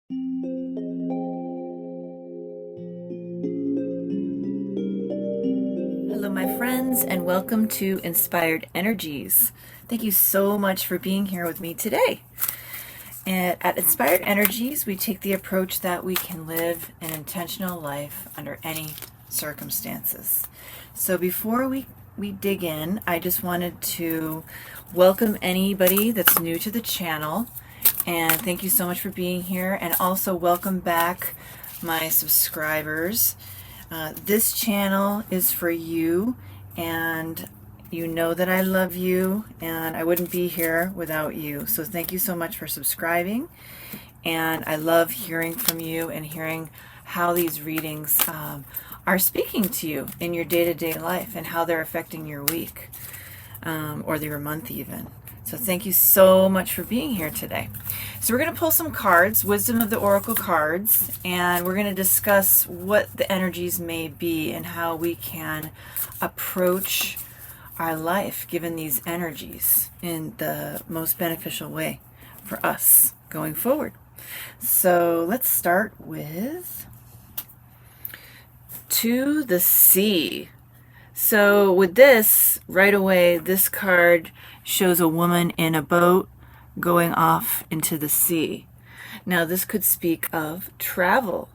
Hello, my friends, and welcome to Inspired Energies. Thank you so much for being here with me today. And at Inspired Energies, we take the approach that we can live an intentional life under any circumstances. So before we dig in, I just wanted to welcome anybody that's new to the channel. And thank you so much for being here. And also welcome back my subscribers. This channel is for you, and you know that I love you, and I wouldn't be here without you. So thank you so much for subscribing, and I love hearing from you and hearing how these readings are speaking to you in your day-to-day life and how they're affecting your week or your month even. So thank you so much for being here today. So we're going to pull some cards, Wisdom of the Oracle cards, and we're going to discuss what the energies may be and how we can approach our life given these energies in the most beneficial way for us going forward. So let's start with To the Sea. So with this, right away, this card shows a woman in a boat going off into the sea. Now, this could speak of travel,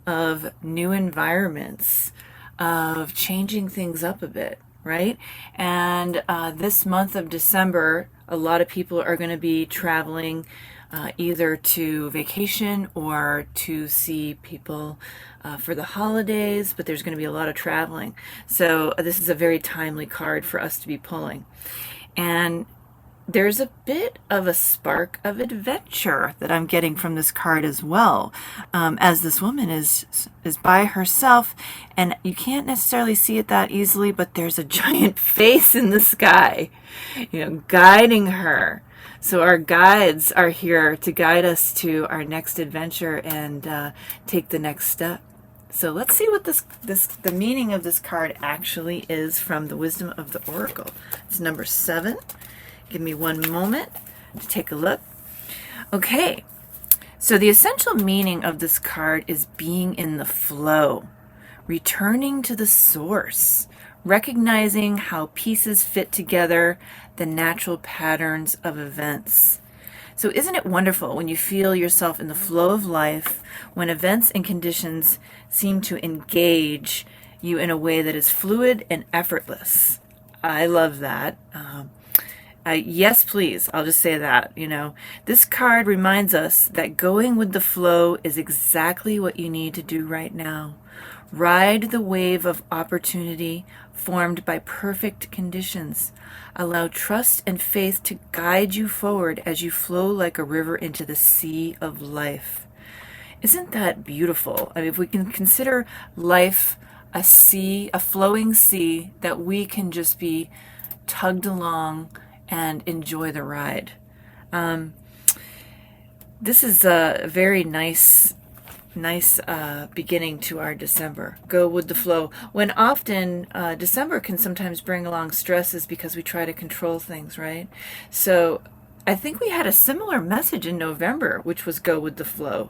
of new environments, of changing things up a bit, right? And this month of December, a lot of people are going to be traveling either to vacation or to see people for the holidays, but there's going to be a lot of traveling. So this is a very timely card for us to be pulling. And there's a bit of a spark of adventure that I'm getting from this card as well, as this woman is by herself, and you can't necessarily see it that easily, but there's a giant face in the sky, guiding her. So our guides are here to guide us to our next adventure and take the next step. So let's see what the meaning of this card actually is from the Wisdom of the Oracle. It's number 7. Give me one moment to take a look. Okay, so the essential meaning of this card is being in the flow, returning to the source, recognizing how pieces fit together, the natural patterns of events. So isn't it wonderful when you feel yourself in the flow of life, when events and conditions seem to engage you in a way that is fluid and effortless? I love that. Yes, please. I'll just say that. This card reminds us that going with the flow is exactly what you need to do right now. Ride the wave of opportunity formed by perfect conditions. Allow trust and faith to guide you forward as you flow like a river into the sea of life. Isn't that beautiful? I mean, if we can consider life a sea, a flowing sea, that we can just be tugged along and enjoy the ride. This is a very nice beginning to our December. Go with the flow. When often December can sometimes bring along stresses because we try to control things, right? So I think we had a similar message in November, which was go with the flow,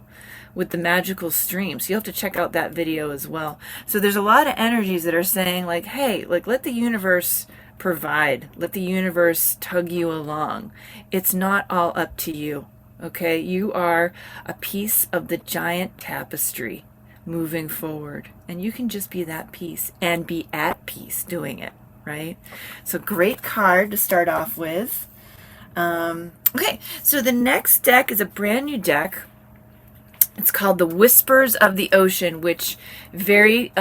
with the magical stream. So you'll have to check out that video as well. So there's a lot of energies that are saying like, hey, let the universe provide. Let the universe tug you along. It's not all up to you. Okay, you are a piece of the giant tapestry moving forward, and you can just be that piece and be at peace doing it, right? So great card to start off with. Okay, so the next deck is a brand new deck. It's called the Whispers of the Ocean, which very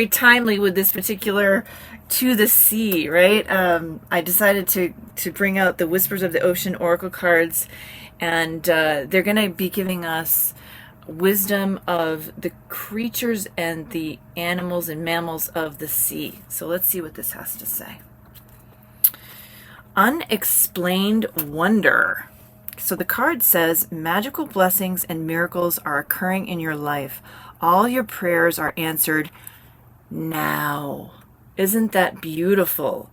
timely with this particular To the Sea, right? I decided to bring out the Whispers of the Ocean Oracle cards, and they're going to be giving us wisdom of the creatures and the animals and mammals of the sea. So let's see what this has to say. Unexplained wonder. So the card says, magical blessings and miracles are occurring in your life. All your prayers are answered now. Isn't that beautiful?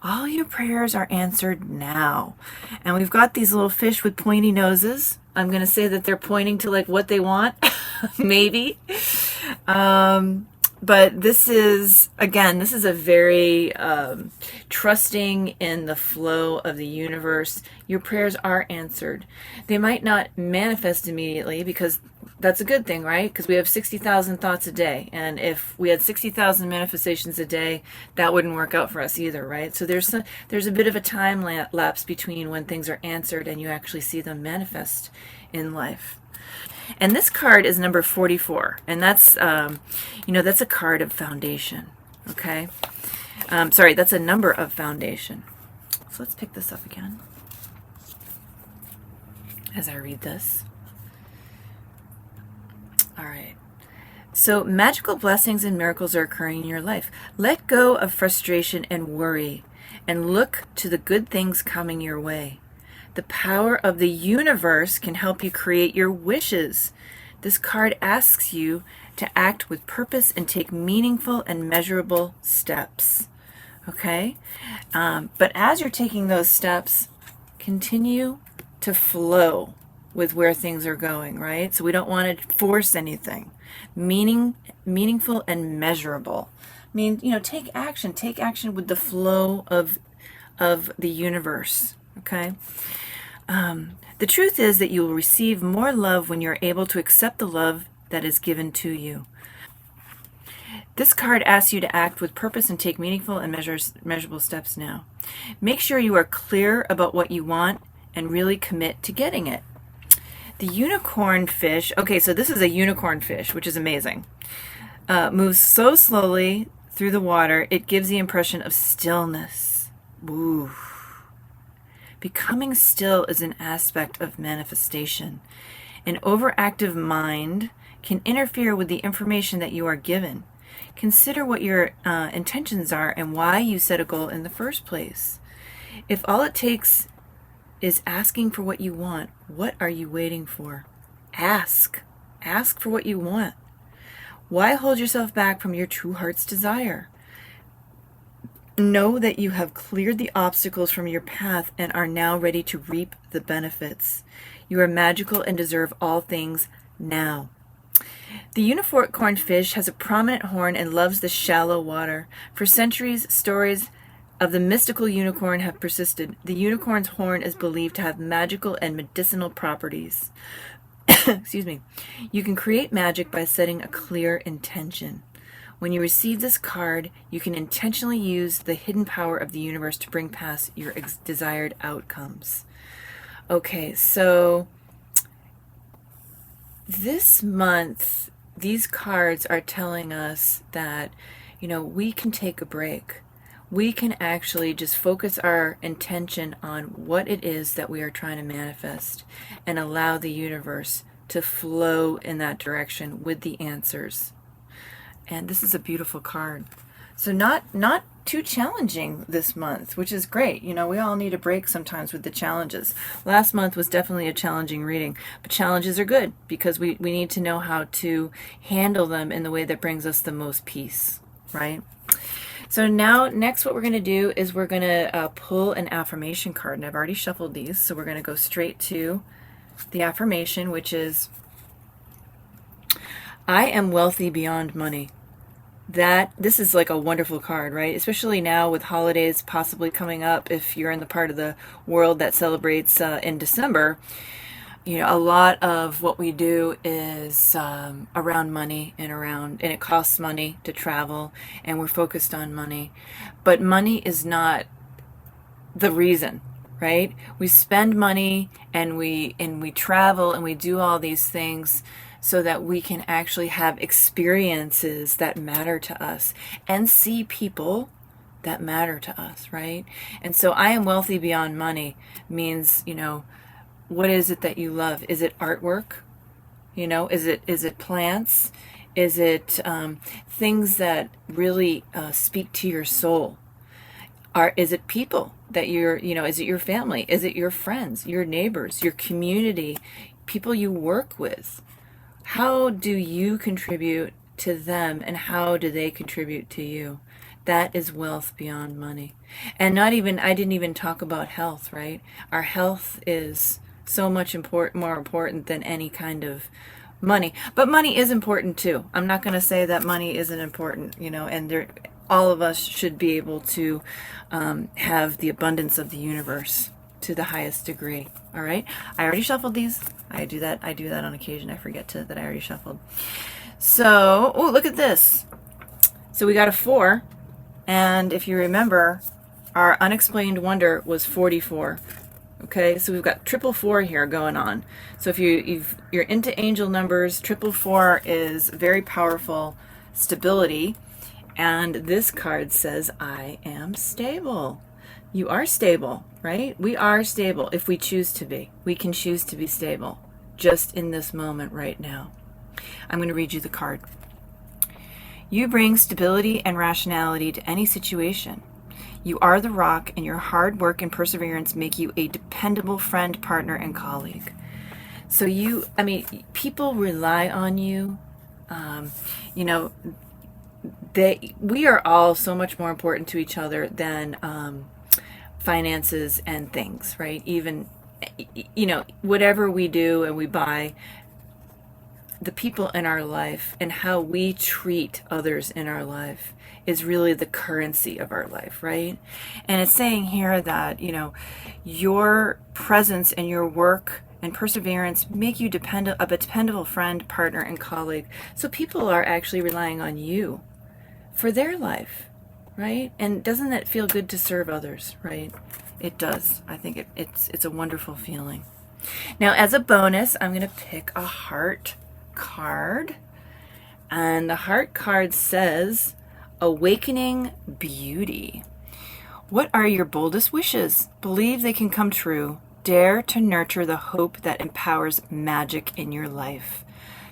All your prayers are answered now. And we've got these little fish with pointy noses. I'm going to say that they're pointing to like what they want, maybe. But this is, again, this is a very trusting in the flow of the universe. Your prayers are answered. They might not manifest immediately, because that's a good thing, right? Because we have 60,000 thoughts a day. And if we had 60,000 manifestations a day, that wouldn't work out for us either, right? So there's a bit of a time lapse between when things are answered and you actually see them manifest in life. And this card is number 44, and that's, that's a card of foundation, okay? Sorry, that's a number of foundation. So let's pick this up again as I read this. All right. So magical blessings and miracles are occurring in your life. Let go of frustration and worry, and look to the good things coming your way. The power of the universe can help you create your wishes. This card asks you to act with purpose and take meaningful and measurable steps. Okay? But as you're taking those steps, continue to flow with where things are going, right? So we don't want to force anything. Meaningful and measurable. Take action. Take action with the flow of the universe. Okay? The truth is that you will receive more love when you're able to accept the love that is given to you. This card asks you to act with purpose and take meaningful and measurable steps now. Make sure you are clear about what you want and really commit to getting it. The unicorn fish, okay, so this is a unicorn fish, which is amazing. Moves so slowly through the water, it gives the impression of stillness. Ooh. Becoming still is an aspect of manifestation. An overactive mind can interfere with the information that you are given. Consider what your intentions are and why you set a goal in the first place. If all it takes is asking for what you want, what are you waiting for? Ask. Ask for what you want. Why hold yourself back from your true heart's desire? Know that you have cleared the obstacles from your path and are now ready to reap the benefits. You are magical and deserve all things now. The unicorn fish has a prominent horn and loves the shallow water. For centuries, stories of the mystical unicorn have persisted. The unicorn's horn is believed to have magical and medicinal properties. Excuse me. You can create magic by setting a clear intention. When you receive this card, you can intentionally use the hidden power of the universe to bring past your desired outcomes. Okay, so this month, these cards are telling us that, we can take a break. We can actually just focus our intention on what it is that we are trying to manifest and allow the universe to flow in that direction with the answers. And this is a beautiful card. So not too challenging this month, which is great. We all need a break sometimes with the challenges. Last month was definitely a challenging reading, but challenges are good because we need to know how to handle them in the way that brings us the most peace, right? So now, next what we're going to do is we're going to pull an affirmation card. And I've already shuffled these, so we're going to go straight to the affirmation, which is, I am wealthy beyond money. This is like a wonderful card, right? Especially now with holidays possibly coming up. If you're in the part of the world that celebrates in December, a lot of what we do is around money and it costs money to travel, and we're focused on money. But money is not the reason, right? We spend money and we travel and we do all these things so that we can actually have experiences that matter to us and see people that matter to us, right? And so I am wealthy beyond money means, what is it that you love? Is it artwork? Is it plants? Is it things that really speak to your soul? Is it people that is it your family? Is it your friends, your neighbors, your community, people you work with? How do you contribute to them and how do they contribute to you? That is wealth beyond money. And I didn't even talk about health, right? Our health is So much more important than any kind of money. But money is important too. I'm not going to say that money isn't important, you know, and all of us should be able to have the abundance of the universe to the highest degree. All right. I already shuffled these. I do that on occasion. I forget that I already shuffled. So, oh, look at this. So we got a 4. And if you remember, our unexplained wonder was 44. Okay, so we've got 444 here going on. So if you're into angel numbers, 444 is very powerful stability. And this card says, I am stable. You are stable, right? We are stable if we choose to be. We can choose to be stable just in this moment right now. I'm going to read you the card. You bring stability and rationality to any situation. You are the rock, and your hard work and perseverance make you a dependable friend, partner, and colleague. So people rely on you. You know, we are all so much more important to each other than finances and things, right? Even, you know, whatever we do and we buy, the people in our life and how we treat others in our life is really the currency of our life, right? And it's saying here that, you know, your presence and your work and perseverance make you a dependable friend, partner, and colleague. So people are actually relying on you for their life, right? And doesn't it feel good to serve others, right? It does. I think it's a wonderful feeling. Now, as a bonus, I'm going to pick a heart card. And the heart card says, Awakening Beauty. What are your boldest wishes? Believe they can come true. Dare to nurture the hope that empowers magic in your life.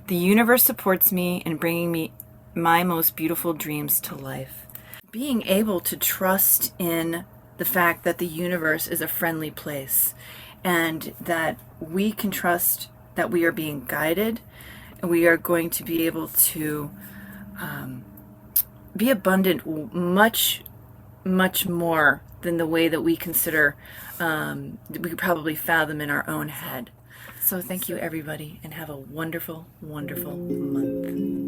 The universe supports me in bringing me my most beautiful dreams to life. Being able to trust in the fact that the universe is a friendly place and that we can trust that we are being guided and we are going to be able to be abundant much, much more than the way that we consider, we could probably fathom in our own head. So thank you, everybody, and have a wonderful, wonderful month.